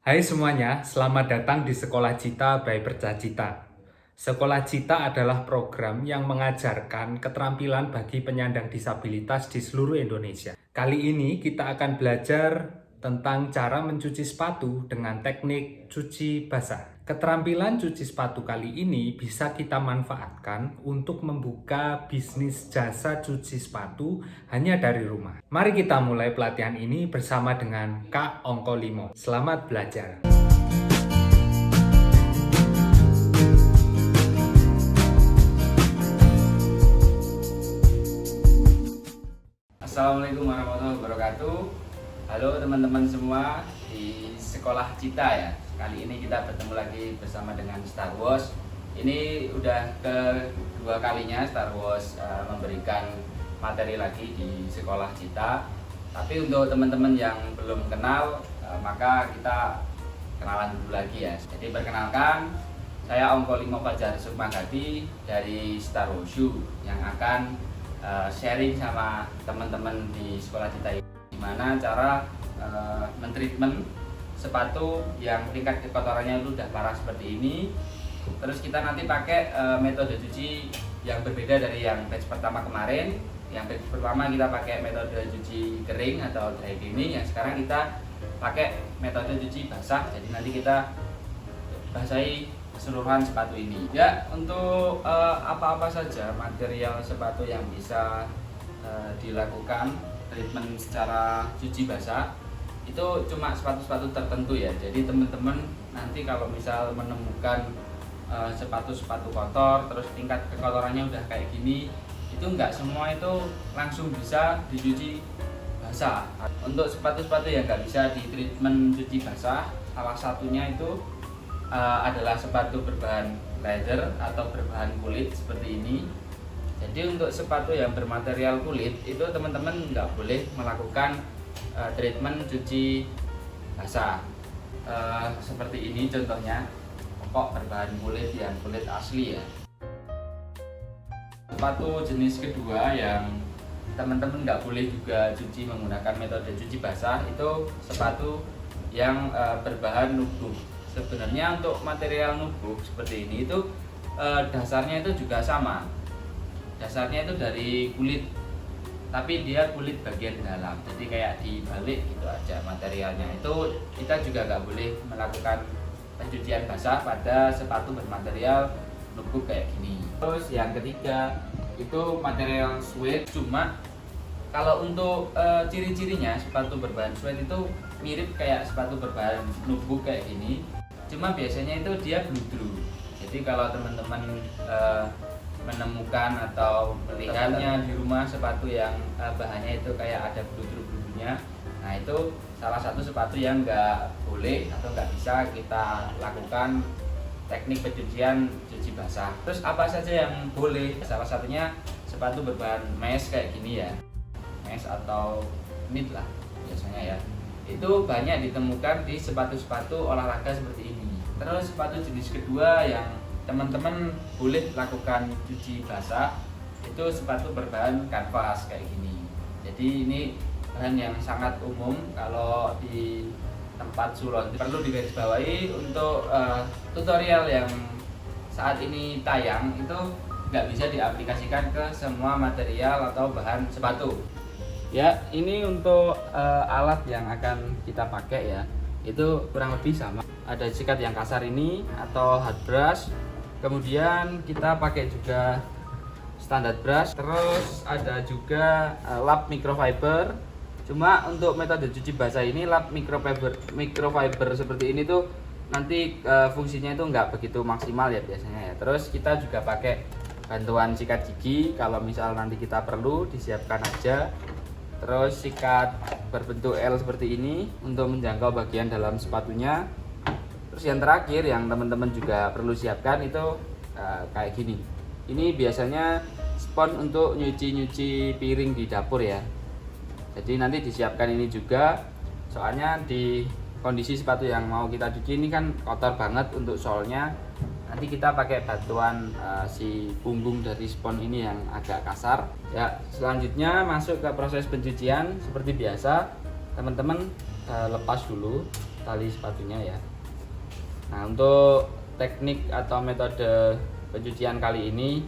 Hai semuanya, selamat datang di Sekolah Cita by Percacita. Sekolah Cita adalah program yang mengajarkan keterampilan bagi penyandang disabilitas di seluruh Indonesia. Kali ini kita akan belajar tentang cara mencuci sepatu dengan teknik cuci basah. Keterampilan cuci sepatu kali ini bisa kita manfaatkan untuk membuka bisnis jasa cuci sepatu hanya dari rumah. Mari kita mulai pelatihan ini bersama dengan Kak Ongko Limo. Selamat belajar. Assalamualaikum warahmatullahi wabarakatuh. Halo teman-teman semua di Sekolah Cita ya. Kali ini kita bertemu lagi bersama dengan Star Wars. Ini udah kedua kalinya Star Wars memberikan materi lagi di Sekolah Cita. Tapi untuk teman-teman yang belum kenal, maka kita kenalan dulu lagi ya. Jadi perkenalkan, saya Ongko Limo Fajar Sukmagati dari Star Wars yang akan sharing sama teman-teman di Sekolah Cita ini gimana cara mentreatment sepatu yang tingkat kekotorannya itu udah parah seperti ini. Terus kita nanti pakai metode cuci yang berbeda dari yang batch pertama kemarin. Yang batch pertama kita pakai metode cuci kering atau dry cleaning, yang sekarang kita pakai metode cuci basah. Jadi nanti kita basahi keseluruhan sepatu ini. Ya, untuk apa-apa saja material sepatu yang bisa dilakukan treatment secara cuci basah itu cuma sepatu-sepatu tertentu ya. Jadi teman-teman nanti kalau misal menemukan sepatu-sepatu kotor terus tingkat kekotorannya udah kayak gini, itu enggak semua itu langsung bisa dicuci basah. Untuk sepatu-sepatu yang nggak bisa di treatment cuci basah, salah satunya itu adalah sepatu berbahan leather atau berbahan kulit seperti ini. Jadi untuk sepatu yang bermaterial kulit itu teman-teman nggak boleh melakukan treatment cuci basah. Seperti ini contohnya, kok berbahan kulit yang kulit asli ya. Sepatu jenis kedua yang teman-teman nggak boleh juga cuci menggunakan metode cuci basah itu sepatu yang berbahan nubuh. Sebenarnya untuk material nubuh seperti ini itu dasarnya itu juga sama. Dasarnya itu dari kulit, tapi dia kulit bagian dalam. Jadi kayak dibalik gitu aja materialnya. Itu kita juga nggak boleh melakukan pencucian basah pada sepatu bermaterial nubuh kayak gini. Terus yang ketiga itu material suede. Cuma kalau untuk ciri-cirinya sepatu berbahan suede itu mirip kayak sepatu berbahan nubuh kayak gini. Cuma biasanya itu dia bludru. Jadi kalau teman-teman menemukan atau melihatnya di rumah sepatu yang bahannya itu kayak ada bludru-bludrunya, nah itu salah satu sepatu yang nggak boleh atau nggak bisa kita lakukan teknik pencucian cuci basah. Terus apa saja yang boleh? Salah satunya sepatu berbahan mesh kayak gini ya, mesh atau knit lah biasanya ya. Itu banyak ditemukan di sepatu-sepatu olahraga seperti ini. Terus sepatu jenis kedua yang teman-teman boleh lakukan cuci basah itu sepatu berbahan kanvas kayak gini. Jadi ini bahan yang sangat umum kalau di tempat sulon. Perlu digarisbawahi untuk tutorial yang saat ini tayang itu nggak bisa diaplikasikan ke semua material atau bahan sepatu. Ya, ini untuk alat yang akan kita pakai ya. Itu kurang lebih sama. Ada sikat yang kasar ini atau hard brush. Kemudian kita pakai juga standard brush. Terus ada juga lap microfiber. Cuma untuk metode cuci basah ini lap microfiber seperti ini tuh nanti fungsinya itu nggak begitu maksimal ya biasanya ya. Terus kita juga pakai bantuan sikat gigi kalau misal nanti kita perlu disiapkan aja. Terus sikat berbentuk L seperti ini untuk menjangkau bagian dalam sepatunya. Terus yang terakhir yang teman-teman juga perlu siapkan itu kayak gini. Ini biasanya spons untuk nyuci piring di dapur ya. Jadi nanti disiapkan ini juga. Soalnya di kondisi sepatu yang mau kita cuci ini kan kotor banget untuk solnya. Nanti kita pakai bantuan si punggung dari spons ini yang agak kasar. Ya, selanjutnya masuk ke proses pencucian seperti biasa. Teman-teman lepas dulu tali sepatunya ya. Nah, untuk teknik atau metode pencucian kali ini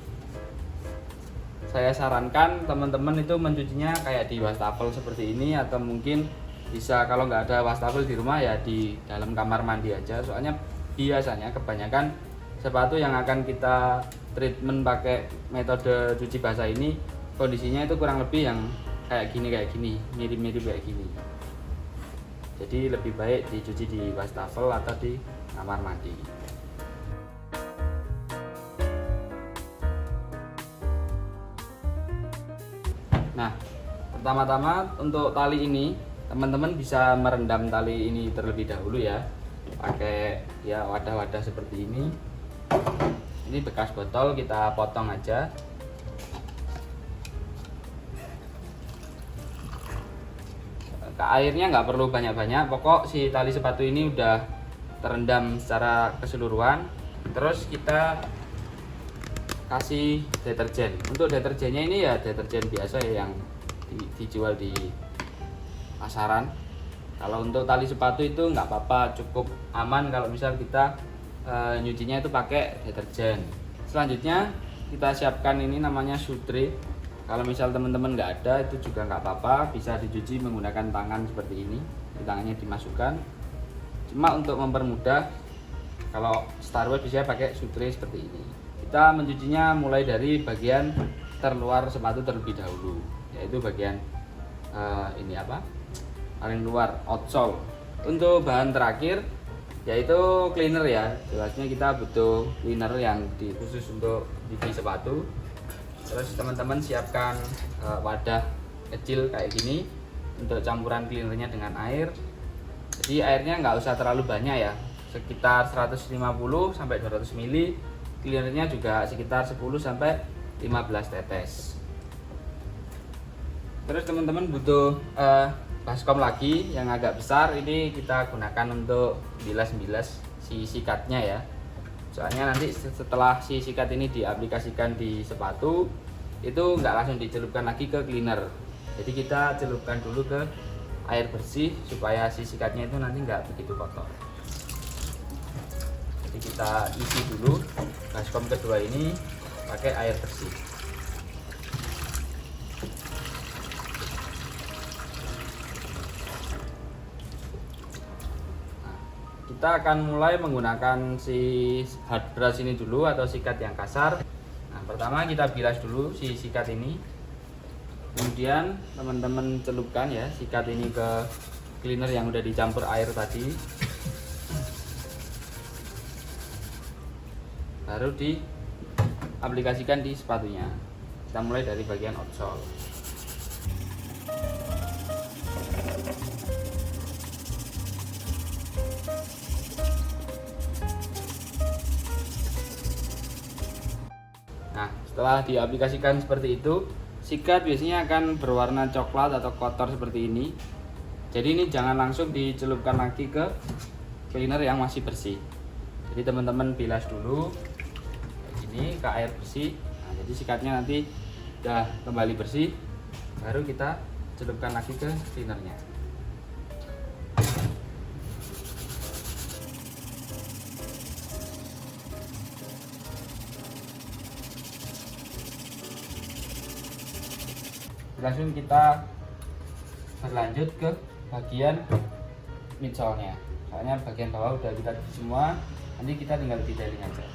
saya sarankan teman-teman itu mencucinya kayak di wastafel seperti ini, atau mungkin bisa kalau nggak ada wastafel di rumah ya di dalam kamar mandi aja. Soalnya biasanya kebanyakan sepatu yang akan kita treatment pakai metode cuci basah ini kondisinya itu kurang lebih yang kayak gini, mirip-mirip kayak gini. Jadi lebih baik dicuci di wastafel atau di kamar mandi. Nah, pertama-tama untuk tali ini teman-teman bisa merendam tali ini terlebih dahulu ya, pakai ya wadah-wadah seperti ini. Ini bekas botol, kita potong aja. Airnya nggak perlu banyak-banyak, pokok si tali sepatu ini udah terendam secara keseluruhan. Terus kita kasih deterjen. Untuk deterjennya ini ya deterjen biasa ya, yang dijual di pasaran. Kalau untuk tali sepatu itu nggak apa-apa, cukup aman kalau misal kita nyucinya itu pakai deterjen. Selanjutnya kita siapkan ini namanya sutre. Kalau misal teman-teman nggak ada itu juga nggak apa-apa, bisa dicuci menggunakan tangan seperti ini. Di tangannya dimasukkan. Cuma untuk mempermudah, kalau Starway bisa pakai sutre seperti ini. Kita mencucinya mulai dari bagian terluar sepatu terlebih dahulu, yaitu bagian ini apa? Paling luar, outsole. Untuk bahan terakhir yaitu cleaner ya. Jelasnya kita butuh cleaner yang khusus untuk gigi sepatu. Terus teman-teman siapkan wadah kecil kayak gini untuk campuran cleanernya dengan air. Jadi airnya nggak usah terlalu banyak ya, sekitar 150 sampai 200 ml. Cleanernya juga sekitar 10 sampai 15 tetes. Terus teman-teman butuh baskom lagi yang agak besar. Ini kita gunakan untuk bilas-bilas si sikatnya ya. Soalnya nanti setelah si sikat ini diaplikasikan di sepatu, itu nggak langsung dicelupkan lagi ke cleaner. Jadi kita celupkan dulu ke air bersih supaya si sikatnya itu nanti nggak begitu kotor. Jadi kita isi dulu baskom kedua ini pakai air bersih. Kita akan mulai menggunakan si hard brush ini dulu atau sikat yang kasar. Nah, pertama kita bilas dulu si sikat ini. Kemudian teman-teman celupkan ya sikat ini ke cleaner yang udah dicampur air tadi. Baru diaplikasikan di sepatunya. Kita mulai dari bagian outsole. Nah, setelah diaplikasikan seperti itu, sikat biasanya akan berwarna coklat atau kotor seperti ini. Jadi ini jangan langsung dicelupkan lagi ke cleaner yang masih bersih. Jadi teman-teman bilas dulu kayak gini ke air bersih. Nah, jadi sikatnya nanti udah kembali bersih, baru kita celupkan lagi ke cleanernya. Langsung kita berlanjut ke bagian midsole-nya. Soalnya bagian bawah udah kita cuci semua, nanti kita tinggal detailing aja.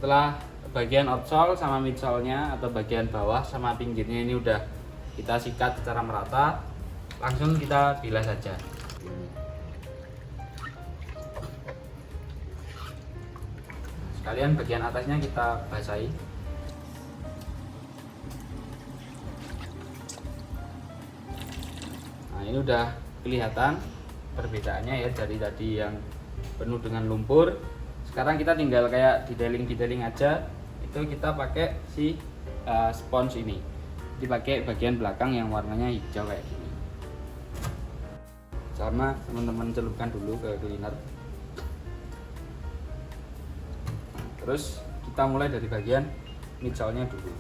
Setelah bagian outsole sama midsole-nya atau bagian bawah sama pinggirnya ini udah kita sikat secara merata, langsung kita bilas saja. Sekalian bagian atasnya kita basahi. Nah, ini udah kelihatan perbedaannya ya dari tadi yang penuh dengan lumpur. Sekarang kita tinggal kayak detailing aja. itu kita pakai si spons ini. Dipakai bagian belakang yang warnanya hijau kayak gini. Sama teman-teman celupkan dulu ke cleaner. Terus kita mulai dari bagian midsole-nya dulu.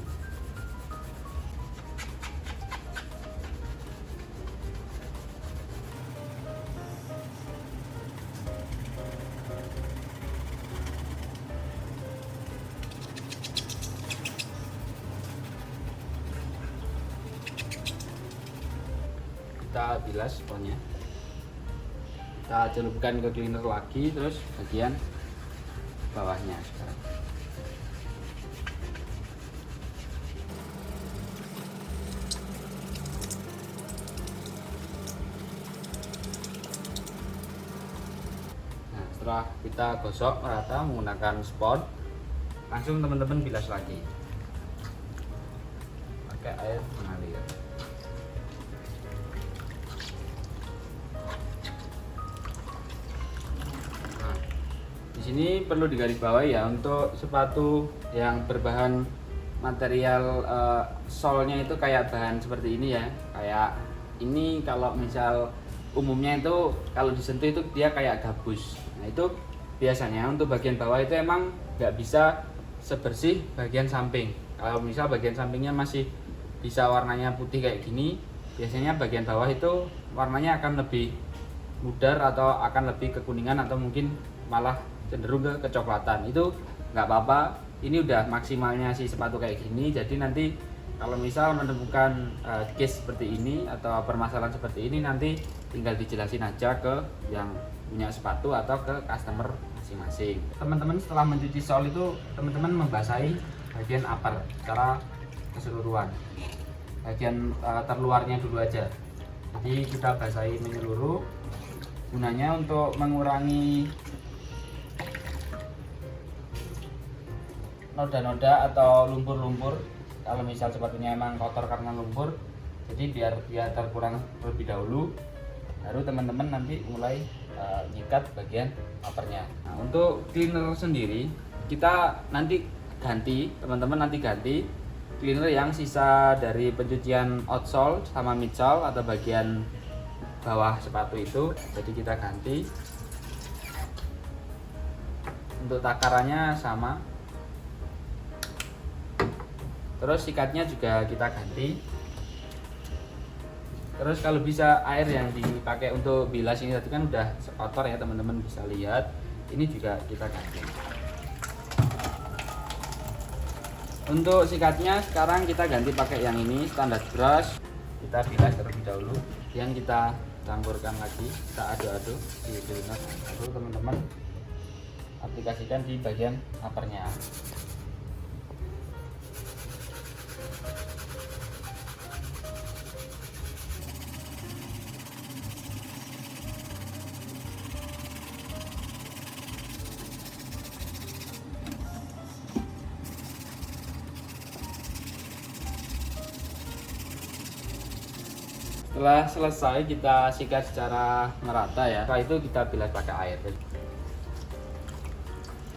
Kita bilas sponnya, kita celupkan ke cleaner lagi, terus bagian bawahnya sekarang. Nah, setelah kita gosok rata menggunakan spon, langsung teman-teman bilas lagi pakai air mengalir. Di sini perlu digarisbawahi ya, untuk sepatu yang berbahan material solnya itu kayak bahan seperti ini ya. Kayak ini kalau misal umumnya itu kalau disentuh itu dia kayak gabus. Nah itu biasanya untuk bagian bawah itu emang nggak bisa sebersih bagian samping. Kalau misal bagian sampingnya masih bisa warnanya putih kayak gini, biasanya bagian bawah itu warnanya akan lebih mudar atau akan lebih kekuningan atau mungkin malah cenderung ke kecoklatan. Itu nggak apa-apa, ini udah maksimalnya si sepatu kayak gini. Jadi nanti kalau misal menemukan case seperti ini atau permasalahan seperti ini, nanti tinggal dijelasin aja ke yang punya sepatu atau ke customer masing-masing. Teman-teman setelah mencuci sol itu teman-teman membasahi bagian upper secara keseluruhan, bagian terluarnya dulu aja. Jadi kita basahi menyeluruh, gunanya untuk mengurangi noda-noda atau lumpur-lumpur. Kalau misal sepatunya emang kotor karena lumpur, jadi biar terkurang terlebih dahulu, baru teman-teman nanti mulai nyikat bagian uppernya. Nah, untuk cleaner sendiri kita nanti ganti, teman-teman nanti ganti cleaner yang sisa dari pencucian outsole sama midsole atau bagian bawah sepatu itu. Jadi kita ganti. Untuk takarannya sama. Terus sikatnya juga kita ganti. Terus kalau bisa air yang dipakai untuk bilas ini tadi kan udah kotor ya, teman-teman bisa lihat. Ini juga kita ganti. Untuk sikatnya sekarang kita ganti pakai yang ini standar brush. Kita bilas terlebih dahulu. Yang kita campurkan lagi, kita aduk-aduk di cleaner. Lalu teman-teman aplikasikan di bagian uppernya. Setelah selesai kita sikat secara merata ya. Setelah itu kita bilas pakai air.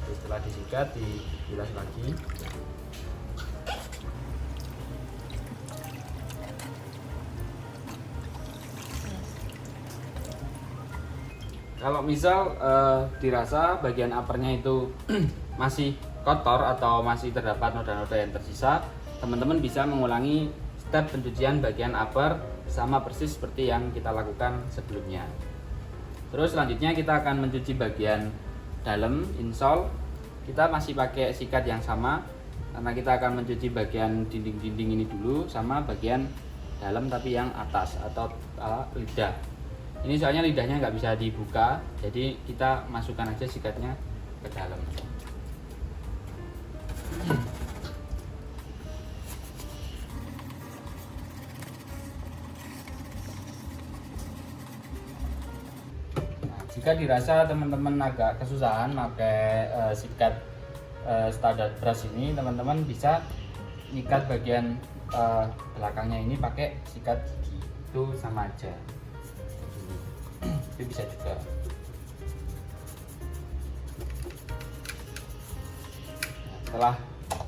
Setelah disikat dibilas lagi. Kalau misal dirasa bagian uppernya itu masih kotor atau masih terdapat noda-noda yang tersisa, teman-teman bisa mengulangi step pencucian bagian upper sama persis seperti yang kita lakukan sebelumnya. Terus selanjutnya kita akan mencuci bagian dalam insole. Kita masih pakai sikat yang sama karena kita akan mencuci bagian dinding-dinding ini dulu sama bagian dalam tapi yang atas atau lidah. Ini soalnya lidahnya nggak bisa dibuka, jadi kita masukkan aja sikatnya ke dalam. Jika dirasa teman-teman agak kesusahan pakai sikat standar brush ini, teman-teman bisa nyikat bagian belakangnya ini pakai sikat gigi, itu sama aja. Itu bisa juga. Nah, setelah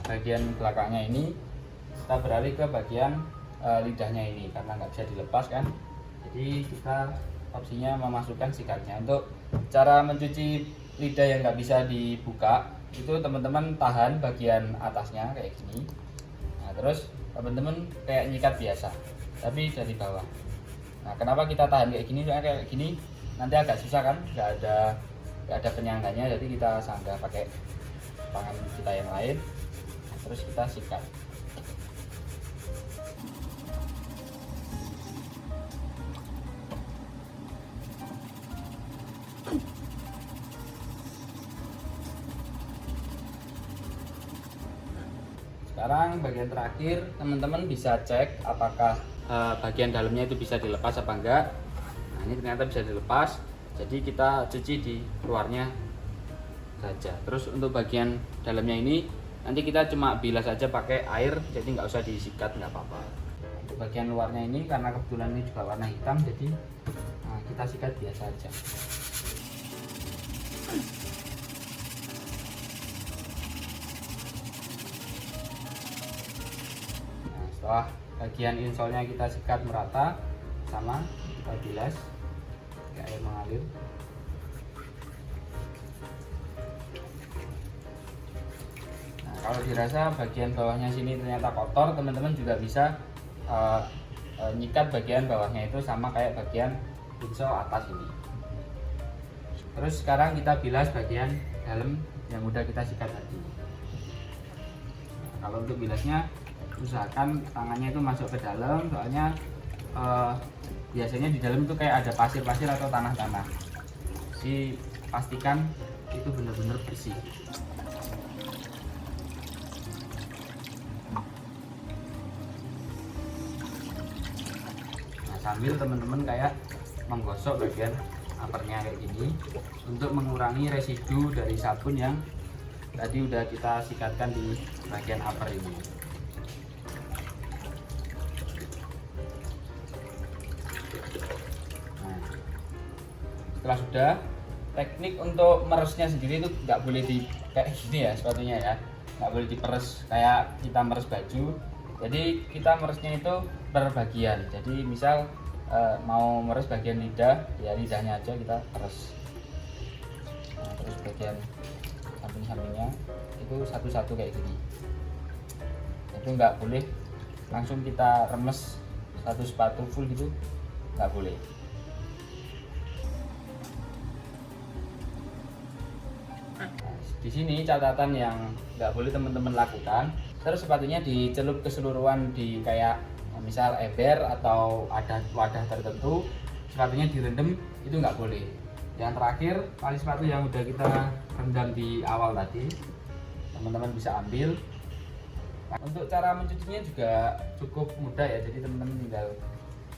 bagian belakangnya ini, kita beralih ke bagian lidahnya ini karena nggak bisa dilepas kan. Jadi kita opsinya memasukkan sikatnya. Untuk cara mencuci lidah yang nggak bisa dibuka itu teman-teman tahan bagian atasnya kayak gini. Nah, terus teman-teman kayak nyikat biasa tapi dari bawah. Nah, kenapa kita tahan kayak gini? Soalnya kayak gini nanti agak susah kan, nggak ada penyangganya, jadi kita sanggah pakai tangan kita yang lain. Nah, terus kita sikat. Sekarang bagian terakhir, teman-teman bisa cek apakah bagian dalamnya itu bisa dilepas apa enggak. Nah, ini ternyata bisa dilepas, jadi kita cuci di luarnya saja. Terus untuk bagian dalamnya ini nanti kita cuma bilas saja pakai air, jadi nggak usah disikat, nggak apa-apa. Untuk bagian luarnya ini karena kebetulan ini juga warna hitam, jadi kita sikat biasa aja. Setelah bagian insolnya kita sikat merata sama, kita bilas ke air mengalir. Nah, kalau dirasa bagian bawahnya sini ternyata kotor, teman-teman juga bisa nyikat bagian bawahnya itu sama kayak bagian insol atas ini. Terus sekarang kita bilas bagian dalam yang udah kita sikat tadi. Nah, kalau untuk bilasnya usahakan tangannya itu masuk ke dalam, soalnya biasanya di dalam itu kayak ada pasir-pasir atau tanah-tanah. Jadi pastikan itu benar-benar bersih. Nah, sambil teman-teman kayak menggosok bagian uppernya kayak gini untuk mengurangi residu dari sabun yang tadi udah kita sikatkan di bagian upper ini. Setelah sudah, teknik untuk meresnya sendiri itu nggak boleh di kayak gini ya sepatunya ya, nggak boleh diperes kayak kita meres baju. Jadi kita meresnya itu per bagian. Jadi misal mau meres bagian lidah, ya lidahnya aja kita peres. Nah, terus bagian samping-sampingnya itu satu-satu kayak gini. Itu nggak boleh langsung kita remes satu sepatu full gitu, nggak boleh. Di sini catatan yang nggak boleh teman-teman lakukan, terus sepatunya dicelup keseluruhan di kayak misal ember atau ada wadah tertentu, sepatunya direndam, itu nggak boleh. Yang terakhir, tali sepatu yang udah kita rendam di awal tadi, teman-teman bisa ambil. Nah, untuk cara mencucinya juga cukup mudah ya, jadi teman-teman tinggal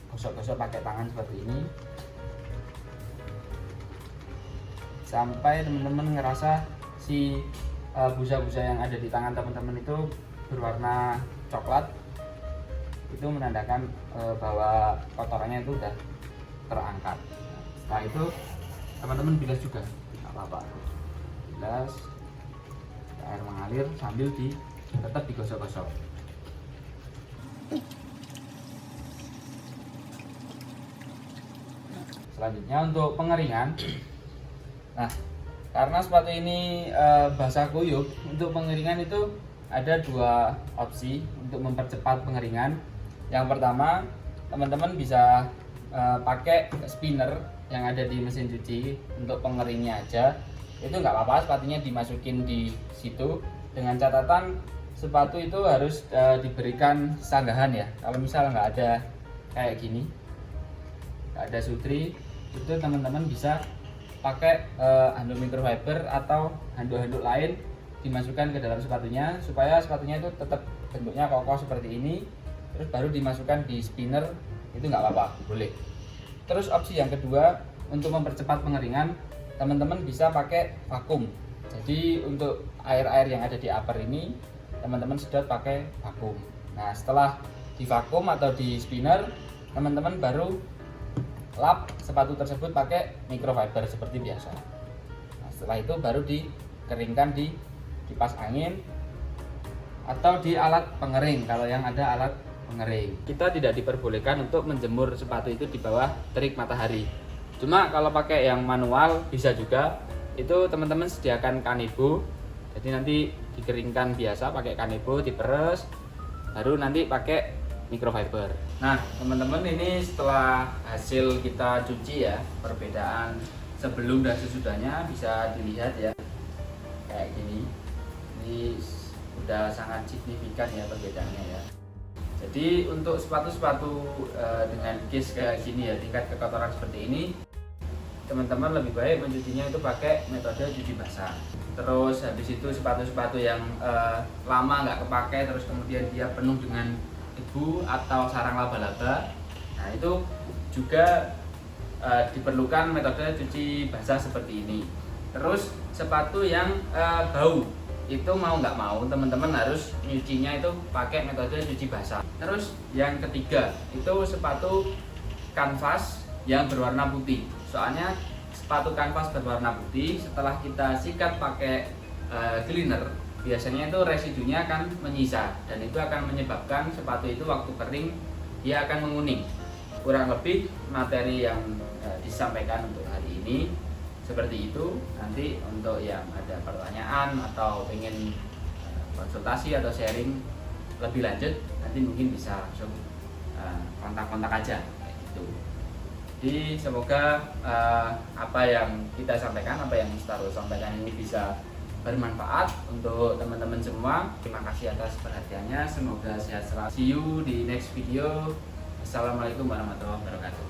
gosok-gosok pakai tangan seperti ini sampai teman-teman ngerasa si busa-busa yang ada di tangan teman-teman itu berwarna coklat. Itu menandakan bahwa kotorannya itu udah terangkat. Nah, setelah itu teman-teman bilas juga, nggak apa-apa, bilas air mengalir sambil tetap digosok-gosok. Selanjutnya untuk pengeringan. Nah, karena sepatu ini basah kuyup, untuk pengeringan itu ada dua opsi untuk mempercepat pengeringan. Yang pertama, teman-teman bisa pakai spinner yang ada di mesin cuci untuk pengeringnya aja. Itu nggak apa-apa, sepatunya dimasukin di situ, dengan catatan sepatu itu harus diberikan sanggahan ya. Kalau misal nggak ada kayak gini, nggak ada sutri, itu teman-teman bisa pakai handuk microfiber atau handuk-handuk lain dimasukkan ke dalam sepatunya supaya sepatunya itu tetap bentuknya kokoh seperti ini. Terus baru dimasukkan di spinner, itu nggak apa-apa, boleh. Terus opsi yang kedua untuk mempercepat pengeringan, teman-teman bisa pakai vakum. Jadi untuk air-air yang ada di upper ini teman-teman sedot pakai vakum. Nah, setelah di vakum atau di spinner, teman-teman baru lap sepatu tersebut pakai microfiber seperti biasa. Nah, setelah itu baru dikeringkan di kipas angin atau di alat pengering kalau yang ada alat pengering. Kita tidak diperbolehkan untuk menjemur sepatu itu di bawah terik matahari. Cuma kalau pakai yang manual bisa juga. Itu teman-teman sediakan kanebo. Jadi nanti dikeringkan biasa pakai kanebo, diperes, baru nanti pakai microfiber. Nah, teman-teman, ini setelah hasil kita cuci ya, perbedaan sebelum dan sesudahnya bisa dilihat ya. Kayak gini. Ini udah sangat signifikan ya perbedaannya ya. Jadi untuk sepatu-sepatu dengan case kayak gini ya, tingkat kekotoran seperti ini, teman-teman lebih baik mencucinya itu pakai metode cuci basah. Terus habis itu sepatu-sepatu yang lama nggak kepakai, terus kemudian dia penuh dengan debu atau sarang laba-laba, nah itu juga diperlukan metode cuci basah seperti ini. Terus sepatu yang bau, itu mau nggak mau teman-teman harus nyucinya itu pakai metode cuci basah. Terus yang ketiga itu sepatu kanvas yang berwarna putih. Soalnya sepatu kanvas berwarna putih setelah kita sikat pakai cleaner, biasanya itu residunya akan menyisa dan itu akan menyebabkan sepatu itu waktu kering dia akan menguning. Kurang lebih materi yang disampaikan untuk hari ini seperti itu. Nanti untuk yang ada pertanyaan atau ingin konsultasi atau sharing lebih lanjut, nanti mungkin bisa langsung kontak-kontak aja kayak gitu. Jadi semoga apa yang kita sampaikan, apa yang Starul sampaikan ini bisa bermanfaat untuk teman-teman semua. Terima kasih atas perhatiannya, semoga sehat selalu. See you di next video. Assalamualaikum warahmatullahi wabarakatuh.